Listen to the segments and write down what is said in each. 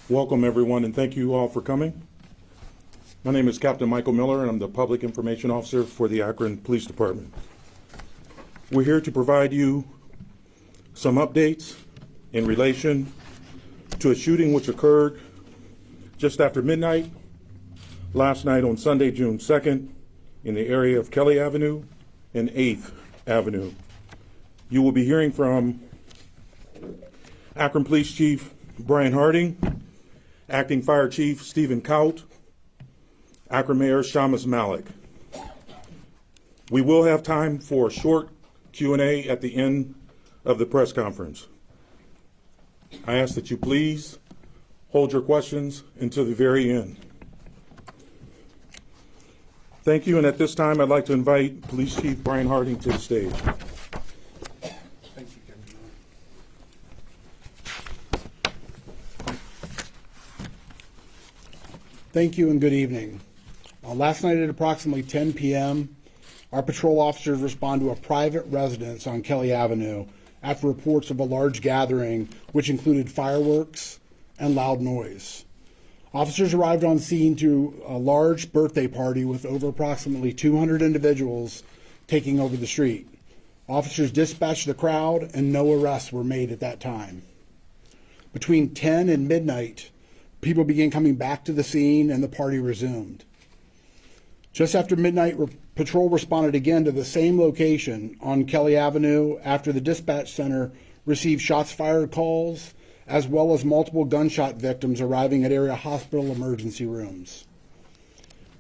Welcome, everyone, and thank you all for coming. My name is Captain Michael Miller, and I'm the Public Information Officer for the Akron Police Department. We're here to provide you some updates in relation to a shooting which occurred just after midnight last night on Sunday, June 2nd, in the area of Kelly Avenue and 8th Avenue. You will be hearing from Akron Police Chief Brian Harding, Acting Fire Chief Stephen Kaut, Akron Mayor Shamus Malik. We will have time for a short Q&A at the end of the press conference. I ask that you please hold your questions until the very end. Thank you, and at this time I'd like to invite Police Chief Brian Harding to the stage. Thank you, Captain. Thank you and good evening. Last night at approximately 10 p.m., our patrol officers responded to a private residence on Kelly Avenue after reports of a large gathering which included fireworks and loud noise. Officers arrived on scene to a large birthday party with over approximately 200 individuals taking over the street. Officers dispatched the crowd and no arrests were made at that time. Between 10 and midnight, people began coming back to the scene and the party resumed. Just after midnight, patrol responded again to the same location on Kelly Avenue after the dispatch center received shots fired calls, as well as multiple gunshot victims arriving at area hospital emergency rooms.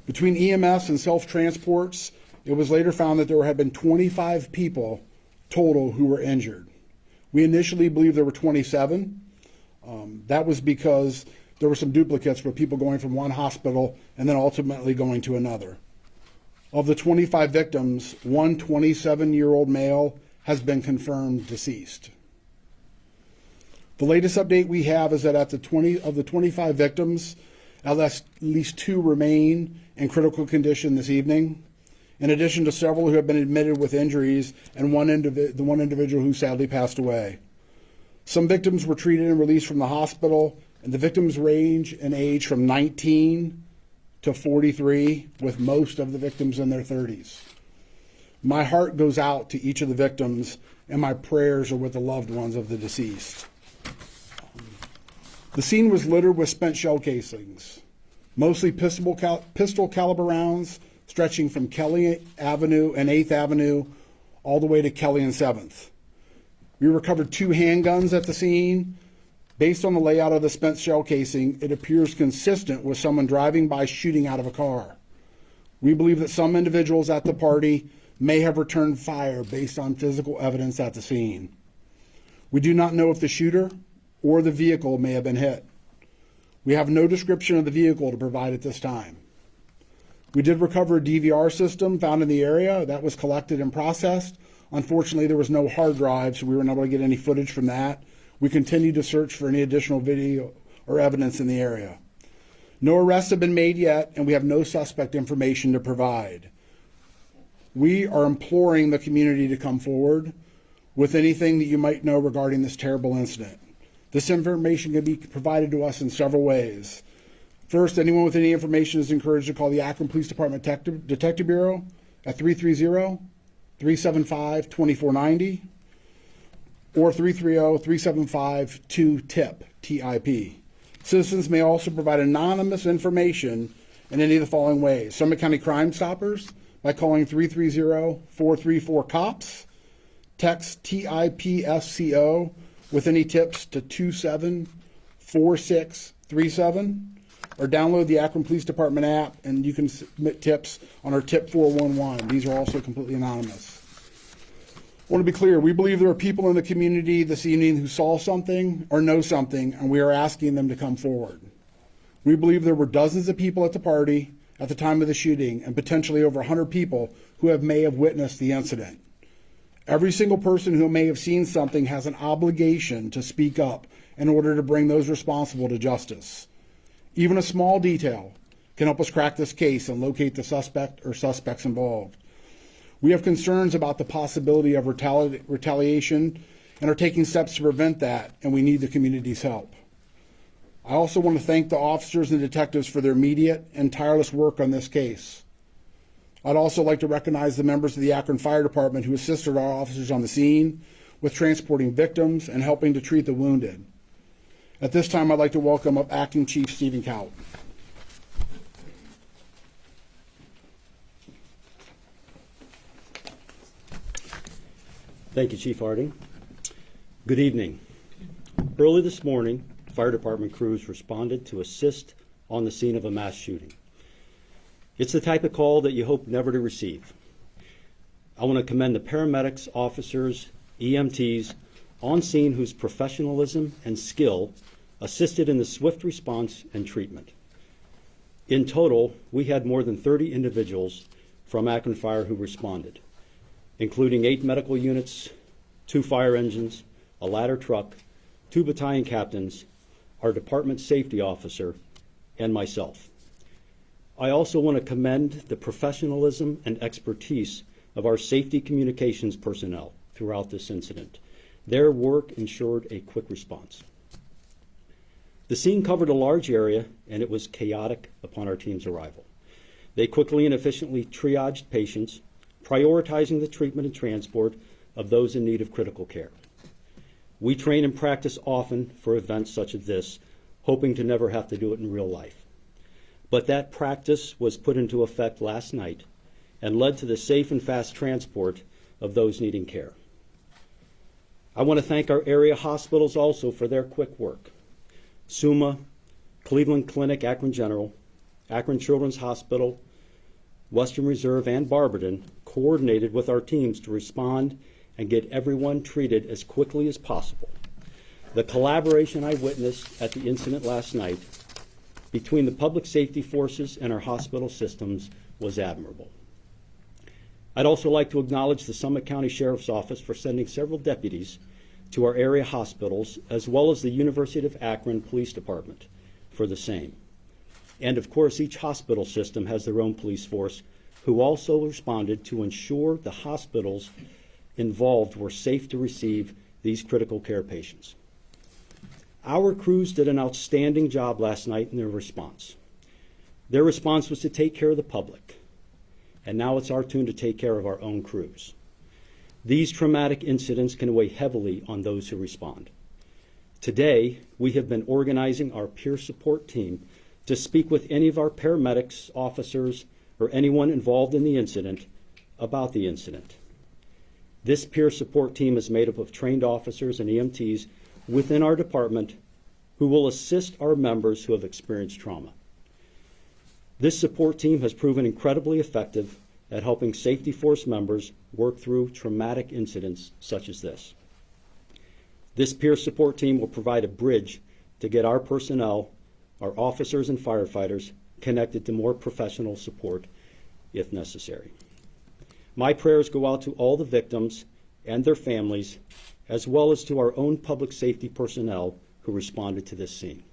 Between EMS and self-transports, it was later found that there had been 25 people total who were injured. We initially believed there were 27. That was because there were some duplicates with people going from one hospital and then ultimately going to another. Of the 25 victims, one 27-year-old male has been confirmed deceased. The latest update we have is that of the 25 victims, at least 2 remain in critical condition this evening, in addition to several who have been admitted with injuries and the one individual who sadly passed away. Some victims were treated and released from the hospital, and the victims range in age from 19 to 43, with most of the victims in their 30s. My heart goes out to each of the victims, and my prayers are with the loved ones of the deceased. The scene was littered with spent shell casings, mostly pistol caliber rounds stretching from Kelly Avenue and 8th Avenue all the way to Kelly and 7th. We recovered 2 handguns at the scene. Based on the layout of the spent shell casing, it appears consistent with someone driving by shooting out of a car. We believe that some individuals at the party may have returned fire based on physical evidence at the scene. We do not know if the shooter or the vehicle may have been hit. We have no description of the vehicle to provide at this time. We did recover a DVR system found in the area that was collected and processed. Unfortunately, there was no hard drive, so we were not able to get any footage from that. We continue to search for any additional video or evidence in the area. No arrests have been made yet, and we have no suspect information to provide. We are imploring the community to come forward with anything that you might know regarding this terrible incident. This information can be provided to us in several ways. First, anyone with any information is encouraged to call the Akron Police Department Detective Bureau at 330-375-2490 or 330-375-2TIP, TIP. Citizens may also provide anonymous information in any of the following ways. Summit County Crime Stoppers by calling 330-434-COPS, text TIPSCO with any tips to 274637, or download the Akron Police Department app and you can submit tips on our Tip 411. These are also completely anonymous. I want to be clear, we believe there are people in the community this evening who saw something or know something, and we are asking them to come forward. We believe there were dozens of people at the party at the time of the shooting and potentially over 100 people who may have witnessed the incident. Every single person who may have seen something has an obligation to speak up in order to bring those responsible to justice. Even a small detail can help us crack this case and locate the suspect or suspects involved. We have concerns about the possibility of retaliation and are taking steps to prevent that, and we need the community's help. I also want to thank the officers and detectives for their immediate and tireless work on this case. I'd also like to recognize the members of the Akron Fire Department who assisted our officers on the scene with transporting victims and helping to treat the wounded. At this time, I'd like to welcome up Acting Chief Stephen Kaut. Thank you, Chief Harding. Good evening. Early this morning, fire department crews responded to assist on the scene of a mass shooting. It's the type of call that you hope never to receive. I want to commend the paramedics, officers, EMTs on scene whose professionalism and skill assisted in the swift response and treatment. In total, we had more than 30 individuals from Akron Fire who responded, including 8 medical units, 2 fire engines, a ladder truck, 2 battalion captains, our department safety officer, and myself. I also want to commend the professionalism and expertise of our safety communications personnel throughout this incident. Their work ensured a quick response. The scene covered a large area, and it was chaotic upon our team's arrival. They quickly and efficiently triaged patients, prioritizing the treatment and transport of those in need of critical care. We train and practice often for events such as this, hoping to never have to do it in real life. But that practice was put into effect last night and led to the safe and fast transport of those needing care. I want to thank our area hospitals also for their quick work. SUMA, Cleveland Clinic, Akron General, Akron Children's Hospital, Western Reserve, and Barberton coordinated with our teams to respond and get everyone treated as quickly as possible. The collaboration I witnessed at the incident last night between the public safety forces and our hospital systems was admirable. I'd also like to acknowledge the Summit County Sheriff's Office for sending several deputies to our area hospitals, as well as the University of Akron Police Department for the same. And of course, each hospital system has their own police force who also responded to ensure the hospitals involved were safe to receive these critical care patients. Our crews did an outstanding job last night in their response. Their response was to take care of the public, and now it's our turn to take care of our own crews. These traumatic incidents can weigh heavily on those who respond. Today, we have been organizing our peer support team to speak with any of our paramedics, officers, or anyone involved in the incident about the incident. This peer support team is made up of trained officers and EMTs within our department who will assist our members who have experienced trauma. This support team has proven incredibly effective at helping safety force members work through traumatic incidents such as this. This peer support team will provide a bridge to get our personnel, our officers and firefighters, connected to more professional support if necessary. My prayers go out to all the victims and their families, as well as to our own public safety personnel who responded to this scene.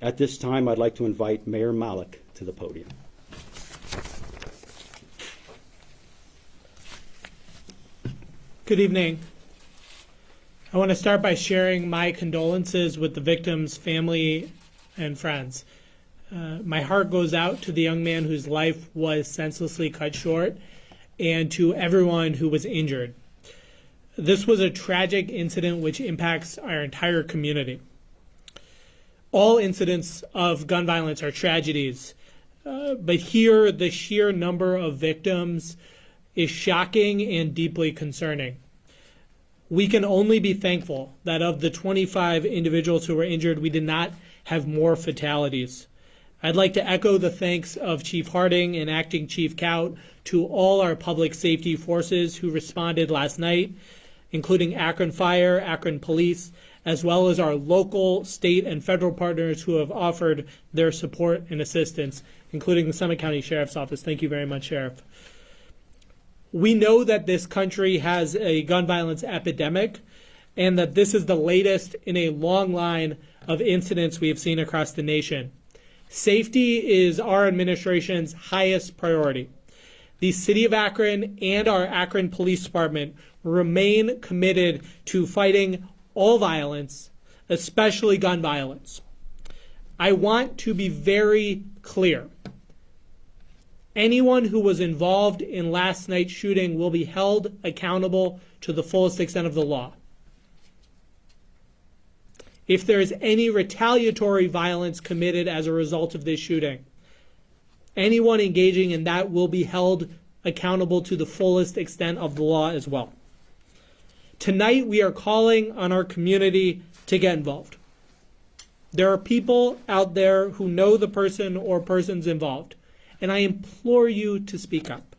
At this time, I'd like to invite Mayor Malik to the podium. Good evening. I want to start by sharing my condolences with the victim's family and friends. My heart goes out to the young man whose life was senselessly cut short and to everyone who was injured. This was a tragic incident which impacts our entire community. All incidents of gun violence are tragedies, but here the sheer number of victims is shocking and deeply concerning. We can only be thankful that of the 25 individuals who were injured, we did not have more fatalities. I'd like to echo the thanks of Chief Harding and Acting Chief Kaut to all our public safety forces who responded last night, including Akron Fire, Akron Police, as well as our local, state, and federal partners who have offered their support and assistance, including the Summit County Sheriff's Office. Thank you very much, Sheriff. We know that this country has a gun violence epidemic and that this is the latest in a long line of incidents we have seen across the nation. Safety is our administration's highest priority. The City of Akron and our Akron Police Department remain committed to fighting all violence, especially gun violence. I want to be very clear. Anyone who was involved in last night's shooting will be held accountable to the fullest extent of the law. If there is any retaliatory violence committed as a result of this shooting, anyone engaging in that will be held accountable to the fullest extent of the law as well. Tonight, we are calling on our community to get involved. There are people out there who know the person or persons involved, and I implore you to speak up.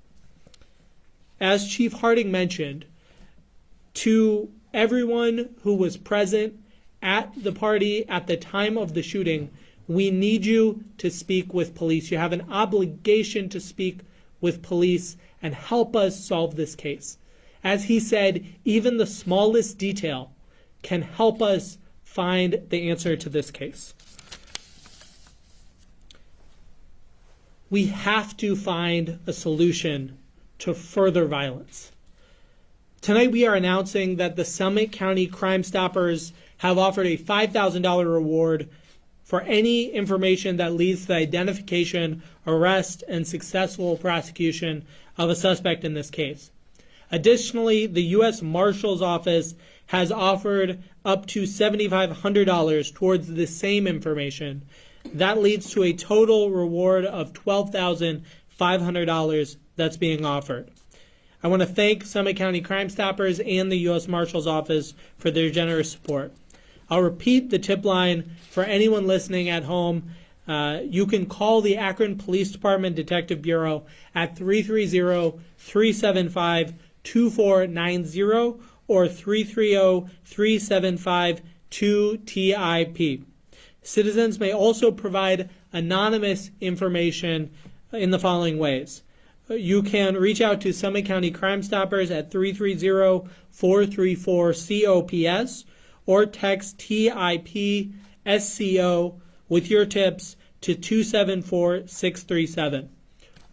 As Chief Harding mentioned, to everyone who was present at the party at the time of the shooting, we need you to speak with police. You have an obligation to speak with police and help us solve this case. As he said, even the smallest detail can help us find the answer to this case. We have to find a solution to further violence. Tonight we are announcing that the Summit County Crime Stoppers have offered a $5,000 reward for any information that leads to the identification, arrest, and successful prosecution of a suspect in this case. Additionally, the U.S. Marshal's Office has offered up to $7,500 towards the same information. That leads to a total reward of $12,500 that's being offered. I want to thank Summit County Crime Stoppers and the U.S. Marshal's Office for their generous support. I'll repeat the tip line for anyone listening at home. You can call the Akron Police Department Detective Bureau at 330-375-2490 or 330-375-2TIP. Citizens may also provide anonymous information in the following ways. You can reach out to Summit County Crime Stoppers at 330-434-COPS or text TIP-SCO with your tips to 274-637.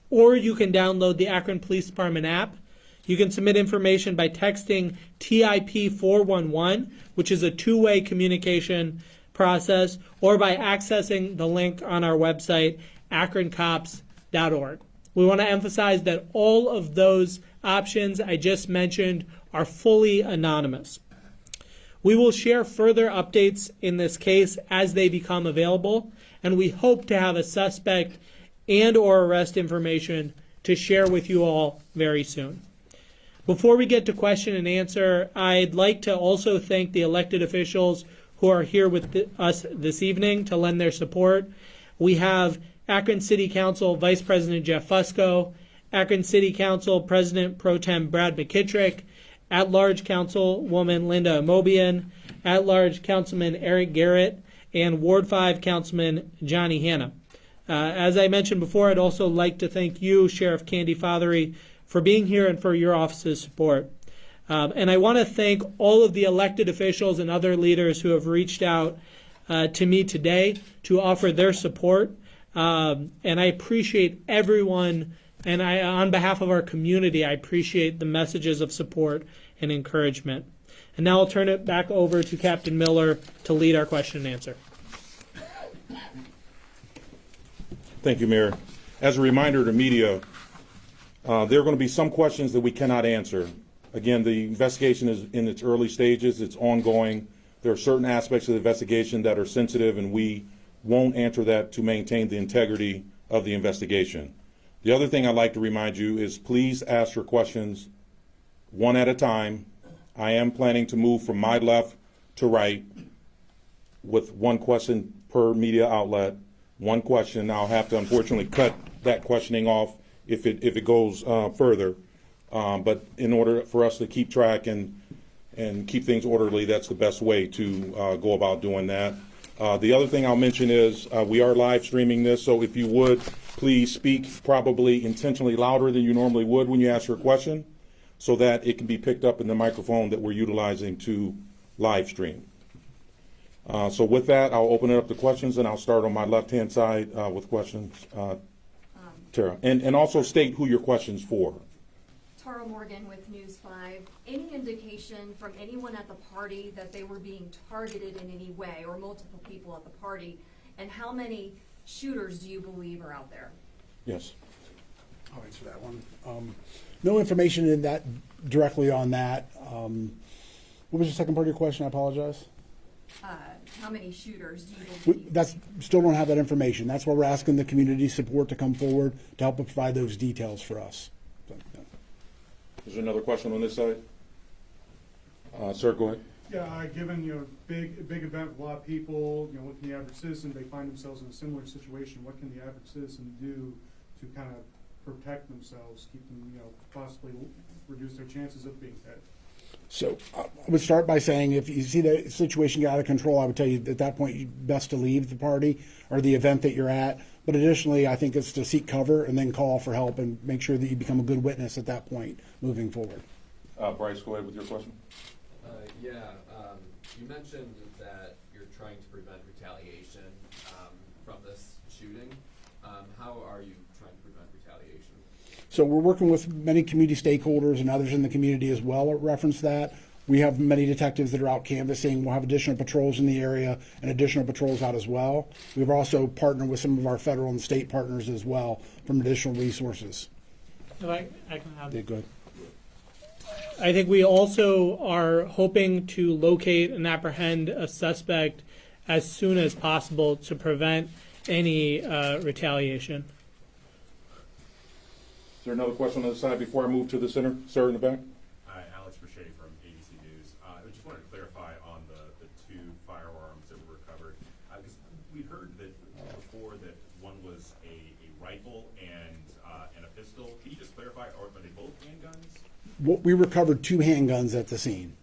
Or you can download the Akron Police Department app. You can submit information by texting TIP 411, which is a two-way communication process, or by accessing the link on our website, akroncops.org. We want to emphasize that all of those options I just mentioned are fully anonymous. We will share further updates in this case as they become available, and we hope to have a suspect and or arrest information to share with you all very soon. Before we get to question and answer, I'd like to also thank the elected officials who are here with us this evening to lend their support. We have Akron City Council Vice President Jeff Fusco, Akron City Council President Pro Tem Brad McKittrick, At-Large Councilwoman Linda Amobian, At-Large Councilman Eric Garrett, and Ward 5 Councilman Johnny Hanna. As I mentioned before, I'd also like to thank you, Sheriff Candy Fothery, for being here and for your office's support. And I want to thank all of the elected officials and other leaders who have reached out to me today to offer their support. And I appreciate everyone, and on behalf of our community, I appreciate the messages of support and encouragement. And now I'll turn it back over to Captain Miller to lead our question and answer. Thank you, Mayor. As a reminder to media, there are going to be some questions that we cannot answer. Again, the investigation is in its early stages. It's ongoing. There are certain aspects of the investigation that are sensitive, and we won't answer that to maintain the integrity of the investigation. The other thing I'd like to remind you is please ask your questions one at a time. I am planning to move from my left to right with one question per media outlet. One question. I'll have to unfortunately cut that questioning off if it goes further. But in order for us to keep track and keep things orderly, that's the best way to go about doing that. The other thing I'll mention is we are live streaming this, so if you would, please speak probably intentionally louder than you normally would when you ask your question so that it can be picked up in the microphone that we're utilizing to live stream. So with that, I'll open it up to questions, and I'll start on my left-hand side with questions. Tara, and also state who your question's for. Tara Morgan with News 5. Any indication from anyone at the party that they were being targeted in any way, or multiple people at the party? And how many shooters do you believe are out there? Yes. I'll answer that one. No information in that directly on that. What was the second part of your question? I apologize. How many shooters do you We, believe? that's still don't have that information. That's why we're asking the community support to come forward to help provide those details for us. So, yeah. Is there another question on this side? Sir, go ahead. Yeah, given, big event with a lot of people, what can the average citizen, they find themselves in a similar situation, what can the average citizen do to kind of protect themselves, keep them, possibly reduce their chances of being hit? So I would start by saying if you see the situation get out of control, I would tell you at that point you best to leave the party or the event that you're at. But additionally, I think it's to seek cover and then call for help and make sure that you become a good witness at that point moving forward. Bryce, go ahead with your question. You mentioned that you're trying to prevent retaliation from this shooting. How are you trying to prevent retaliation? So we're working with many community stakeholders and others in the community as well that reference that. We have many detectives that are out canvassing. We'll have additional patrols in the area and additional patrols out as well. We've also partnered with some of our federal and state partners as well from additional resources. If I can have Yeah, go ahead. I think we also are hoping to locate and apprehend a suspect as soon as possible to prevent any retaliation. Is there another question on this side before I move to the center? Sir, in the back. Hi, Alex Brochet from ABC News. I just wanted to clarify on the two firearms that were recovered. Because we heard that before that one was a rifle and a pistol. Can you just clarify, are they both handguns? We recovered 2 handguns at the scene,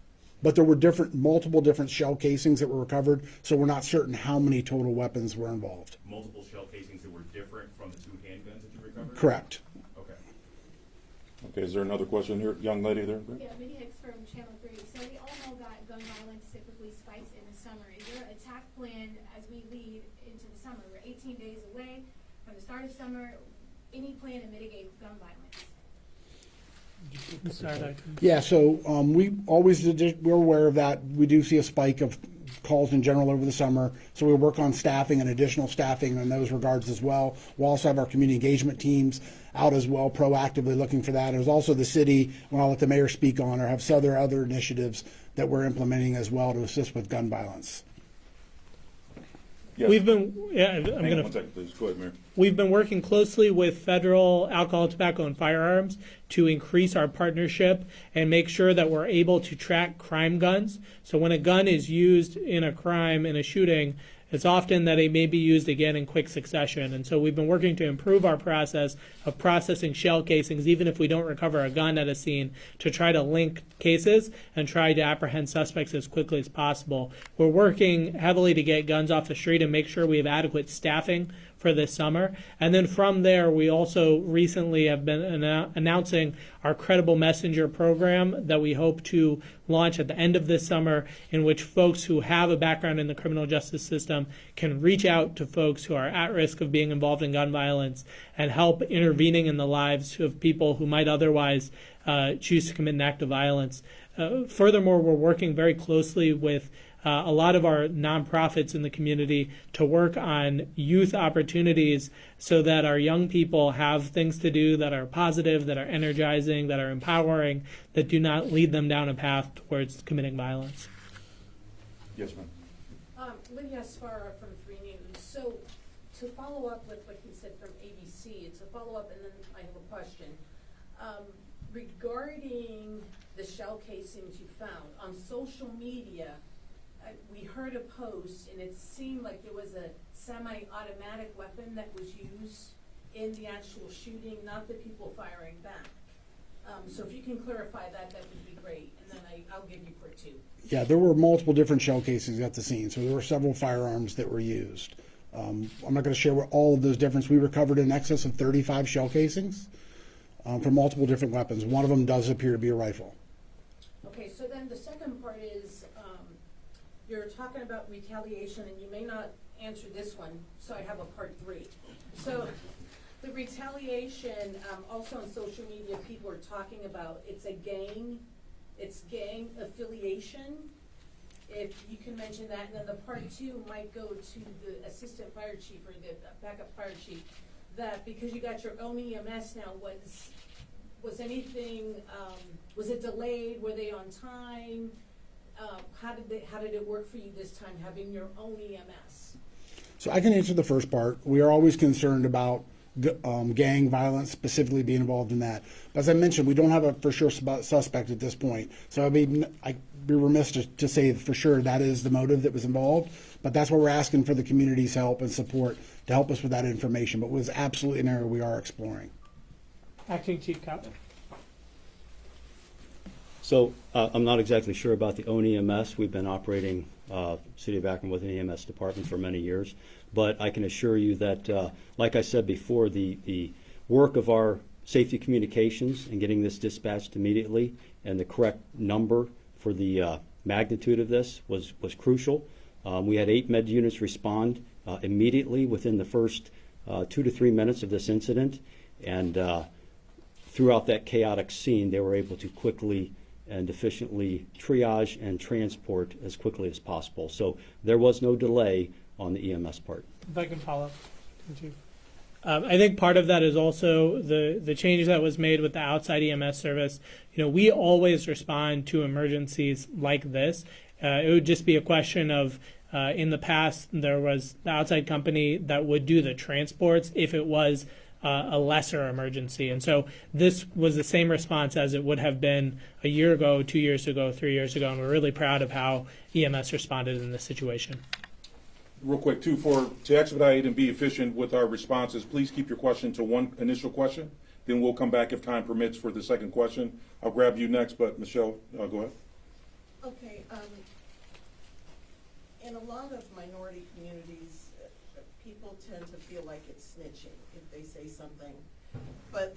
but there were multiple different shell casings that were recovered, so we're not certain how many total weapons were involved. Multiple shell casings that were different from the 2 handguns that you recovered? Correct. Okay. Okay, is there another question here? Young lady there. Yeah, Minnie Hicks from Channel 3. So we all know that gun violence typically spikes in the summer. Is there an attack plan as we lead into the summer? We're 18 days away from the start of summer. Any plan to mitigate gun violence? Yeah, so we're aware of that. We do see a spike of calls in general over the summer, so we work on staffing and additional staffing in those regards as well. We'll also have our community engagement teams out as well, proactively looking for that. There's also the city, when I'll let the mayor speak on, or have several other initiatives that we're implementing as well to assist with gun violence. Yes. We've been, Hang on 1 second, please. Go ahead, Mayor. We've been working closely with federal alcohol, tobacco, and firearms to increase our partnership and make sure that we're able to track crime guns. So when a gun is used in a crime, in a shooting, it's often that it may be used again in quick succession. And so we've been working to improve our process of processing shell casings, even if we don't recover a gun at a scene, to try to link cases and try to apprehend suspects as quickly as possible. We're working heavily to get guns off the street and make sure we have adequate staffing for this summer. And then from there, we also recently have been announcing our Credible Messenger program that we hope to launch at the end of this summer, in which folks who have a background in the criminal justice system can reach out to folks who are at risk of being involved in gun violence and help intervening in the lives of people who might otherwise choose to commit an act of violence. Furthermore, we're working very closely with a lot of our nonprofits in the community to work on youth opportunities so that our young people have things to do that are positive, that are energizing, that are empowering, that do not lead them down a path towards committing violence. Yes, ma'am. Lydia Sparra from 3 News. So to follow up with what you said from ABC, it's a follow-up and then I have a question. Regarding the shell casings you found, on social media, we heard a post and it seemed like there was a semi-automatic weapon that was used in the actual shooting, not the people firing back. So if you can clarify that, that would be great. And then I'll give you part 2. Yeah, there were multiple different shell casings at the scene, so there were several firearms that were used. I'm not going to share all of those different. We recovered in excess of 35 shell casings from multiple different weapons. One of them does appear to be a rifle. Okay, so then the second part is, you're talking about retaliation, and you may not answer this one, so I have a part 3. So the retaliation, also on social media, people are talking about it's gang affiliation. if you can mention that, and then the part two might go to the assistant fire chief or the backup fire chief, that because you got your own EMS now, was anything, was it delayed, were they on time? How did it work for you this time, having your own EMS? So I can answer the first part. We are always concerned about gang violence, specifically being involved in that. But as I mentioned, we don't have a for sure suspect at this point. So I'd be remiss to say for sure that is the motive that was involved. But that's what we're asking for the community's help and support to help us with that information. But it was absolutely an area we are exploring. Acting Chief Cop. So I'm not exactly sure about the own EMS. We've been operating City of Akron with an EMS department for many years. But I can assure you that, like I said before, the work of our safety communications and getting this dispatched immediately and the correct number for the magnitude of this was crucial. We had 8 med units respond immediately within the first 2 to 3 minutes of this incident. And throughout that chaotic scene, they were able to quickly and efficiently triage and transport as quickly as possible. So there was no delay on the EMS part. If I can follow up, Chief. I think part of that is also the change that was made with the outside EMS service. You know, we always respond to emergencies like this. It would just be a question of, in the past, there was the outside company that would do the transports if it was a lesser emergency. And so this was the same response as it would have been a year ago, 2 years ago, 3 years ago, and we're really proud of how EMS responded in this situation. Real quick, too, to expedite and be efficient with our responses, please keep your question to one initial question. Then we'll come back if time permits for the second question. I'll grab you next, but Michelle, go ahead. Okay. In a lot of minority communities, people tend to feel like it's snitching if they say something. But,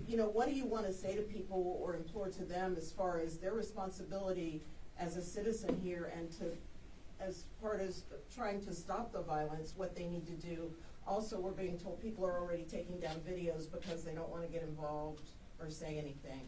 you know, what do you want to say to people or implore to them as far as their responsibility as a citizen here and to, as part of trying to stop the violence, what they need to do? Also, we're being told people are already taking down videos because they don't want to get involved or say anything.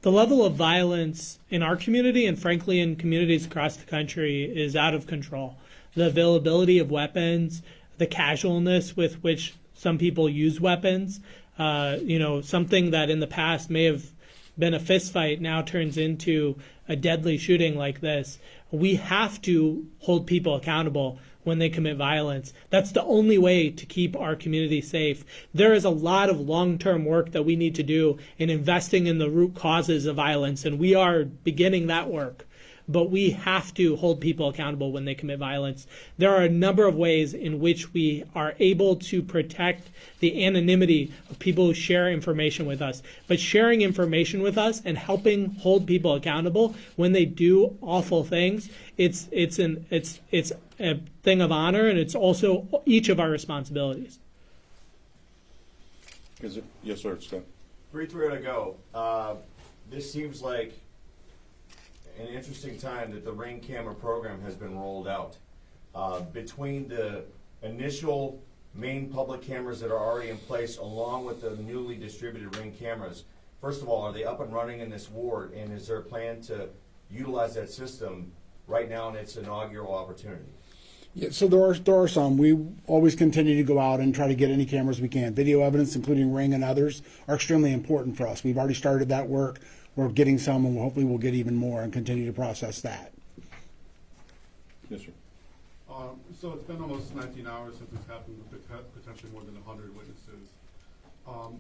The level of violence in our community and frankly in communities across the country is out of control. The availability of weapons, the casualness with which some people use weapons, something that in the past may have been a fist fight now turns into a deadly shooting like this. We have to hold people accountable when they commit violence. That's the only way to keep our community safe. There is a lot of long-term work that we need to do in investing in the root causes of violence, and we are beginning that work. But we have to hold people accountable when they commit violence. There are a number of ways in which we are able to protect the anonymity of people who share information with us. But sharing information with us and helping hold people accountable when they do awful things, it's a thing of honor, and it's also each of our responsibilities. Is it? Yes, sir, Scott. 3-3 to go. This seems like an interesting time that the Ring camera program has been rolled out. Between the initial main public cameras that are already in place along with the newly distributed Ring cameras, first of all, are they up and running in this ward, and is there a plan to utilize that system right now in its inaugural opportunity? Yeah, so there are some. We always continue to go out and try to get any cameras we can. Video evidence, including Ring and others, are extremely important for us. We've already started that work. We're getting some, and hopefully we'll get even more and continue to process that. Yes, sir. So it's been almost 19 hours since this happened with potentially more than 100 witnesses.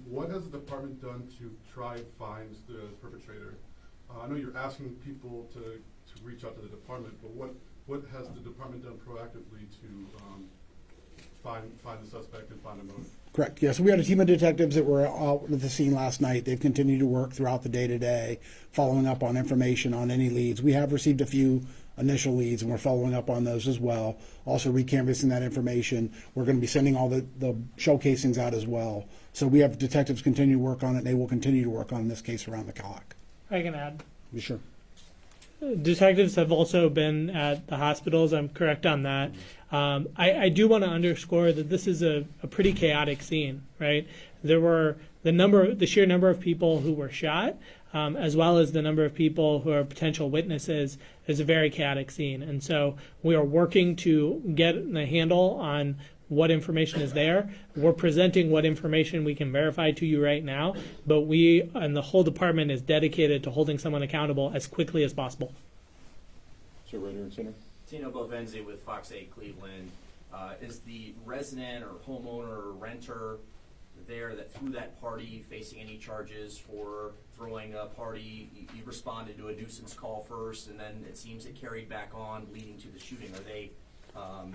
What has the department done to try and find the perpetrator? I know you're asking people to reach out to the department, but what has the department done proactively to find the suspect and find a motive? Correct. Yes, we had a team of detectives that were out at the scene last night. They've continued to work throughout the day-to-day, following up on information on any leads. We have received a few initial leads, and we're following up on those as well. Also recanvassing that information. We're going to be sending all the shell casings out as well. So we have detectives continue to work on it, and they will continue to work on this case around the clock. I can add. Be sure. Detectives have also been at the hospitals. I'm correct on that. I do want to underscore that this is a pretty chaotic scene, right? There were the sheer number of people who were shot. as well as the number of people who are potential witnesses, is a very chaotic scene. And so we are working to get a handle on what information is there. We're presenting what information we can verify to you right now, but we and the whole department is dedicated to holding someone accountable as quickly as possible. Sir, right here in center. Tino Bovenzi with Fox 8 Cleveland. Is the resident or homeowner or renter there that threw that party facing any charges for throwing a party? You responded to a nuisance call first, and then it seems it carried back on, leading to the shooting. Are they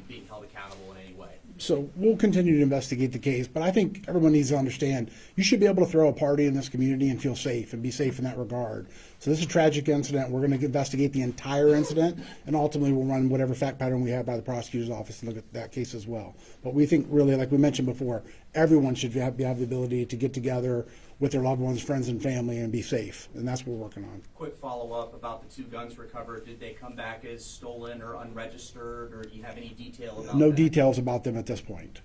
being held accountable in any way? So we'll continue to investigate the case, but I think everyone needs to understand you should be able to throw a party in this community and feel safe and be safe in that regard. So this is a tragic incident. We're going to investigate the entire incident, and ultimately we'll run whatever fact pattern we have by the prosecutor's office and look at that case as well. But we think really, like we mentioned before, everyone should have the ability to get together with their loved ones, friends, and family and be safe, and that's what we're working on. Quick follow-up about the 2 guns recovered. Did they come back as stolen or unregistered, or do you have any detail about No that? details about them at this point.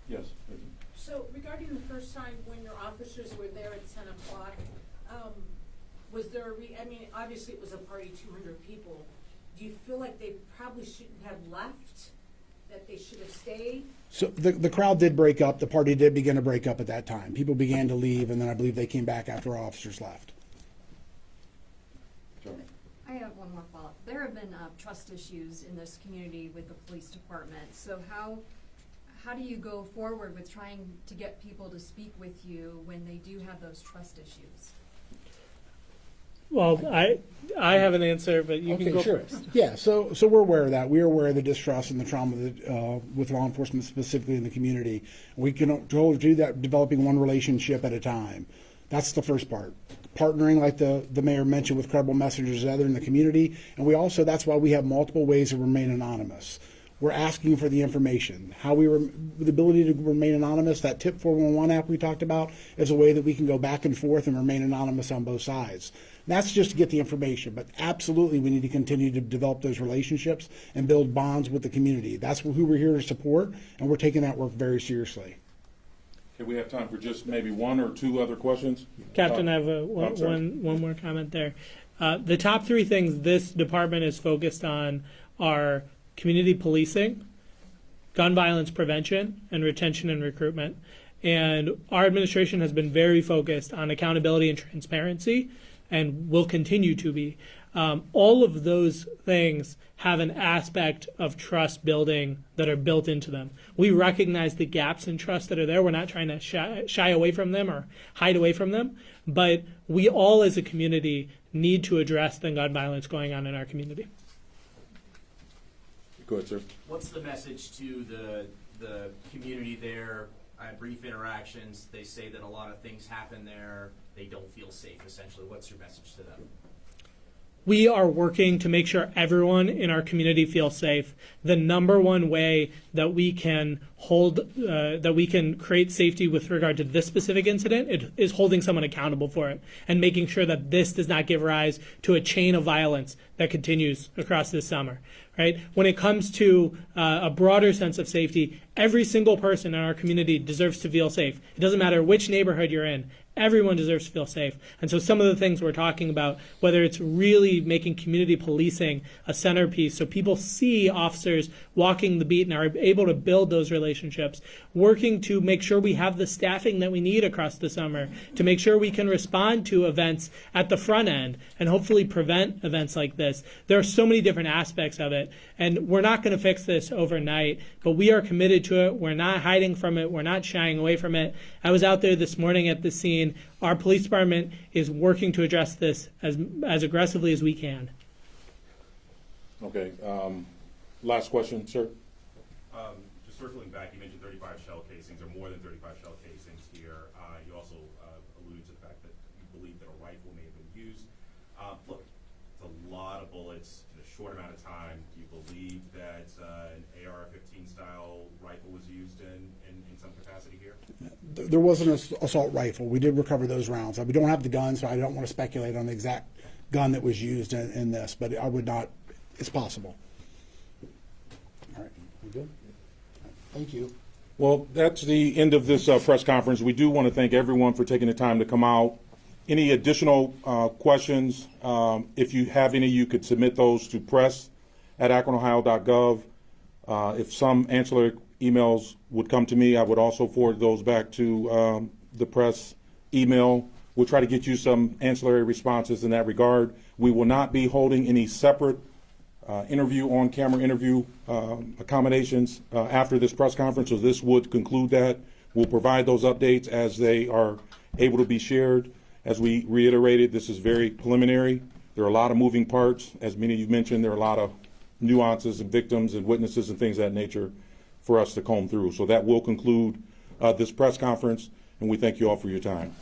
Yes. So regarding the first time when your officers were there at 10 o'clock, was there I mean, obviously it was a party, 200 people. Do you feel like they probably shouldn't have left, that they should have stayed? So the crowd did break up. The party did begin to break up at that time. People began to leave, and then I believe they came back after our officers left. I have one more follow-up. There have been trust issues in this community with the police department. So how do you go forward with trying to get people to speak with you when they do have those trust issues? Well, I have an answer, but you can go sure. first. Yeah, so we're aware of that. We're aware of the distrust and the trauma that, with law enforcement, specifically in the community. We can do that, developing one relationship at a time. That's the first part. Partnering, like the mayor mentioned, with credible messengers and other in the community. And we also, that's why we have multiple ways to remain anonymous. We're asking for the information. How the ability to remain anonymous, that tip 411 app we talked about, is a way that we can go back and forth and remain anonymous on both sides. That's just to get the information, but absolutely we need to continue to develop those relationships and build bonds with the community. That's who we're here to support, and we're taking that work very seriously. Okay, we have time for just maybe 1 or 2 other questions. Captain, I have I'm sorry. one more comment there. The top 3 things this department is focused on are community policing, gun violence prevention, and retention and recruitment. And our administration has been very focused on accountability and transparency, and will continue to be. All of those things have an aspect of trust building that are built into them. We recognize the gaps in trust that are there. We're not trying to shy away from them or hide away from them, but we all as a community need to address the gun violence going on in our community. Go ahead, sir. What's the message to the community there? I had brief interactions. They say that a lot of things happen there. They don't feel safe, essentially. What's your message to them? We are working to make sure everyone in our community feels safe. The number one way that we can create safety with regard to this specific incident is holding someone accountable for it and making sure that this does not give rise to a chain of violence that continues across this summer. Right? When it comes to a broader sense of safety, every single person in our community deserves to feel safe. It doesn't matter which neighborhood you're in. Everyone deserves to feel safe. And so some of the things we're talking about, whether it's really making community policing a centerpiece so people see officers walking the beat and are able to build those relationships, working to make sure we have the staffing that we need across the summer, to make sure we can respond to events at the front end and hopefully prevent events like this. There are so many different aspects of it, and we're not going to fix this overnight, but we are committed to it. We're not hiding from it. We're not shying away from it. I was out there this morning at the scene. Our police department is working to address this as aggressively as we can. Okay. Last question, sir. Just circling back, you mentioned 35 shell casings, or more than 35 shell casings here. You also alluded to the fact that you believe that a rifle may have been used. Look, it's a lot of bullets in a short amount of time. Do you believe that an AR-15 style rifle was used in some capacity here? There was an assault rifle. We did recover those rounds. We don't have the gun, so I don't want to speculate on the exact gun that was used in this, but I would not. It's possible. All right, we good? Thank you. Well, that's the end of this press conference. We do want to thank everyone for taking the time to come out Any additional questions, if you have any, you could submit those to press@akronohio.gov. If some ancillary emails would come to me, I would also forward those back to the press email. We'll try to get you some ancillary responses in that regard. We will not be holding any separate on-camera interview accommodations after this press conference, so this would conclude that. We'll provide those updates as they are able to be shared. As we reiterated, this is very preliminary. There are a lot of moving parts. As many of you mentioned, there are a lot of nuances and victims and witnesses and things of that nature for us to comb through. So that will conclude this press conference, and we thank you all for your time.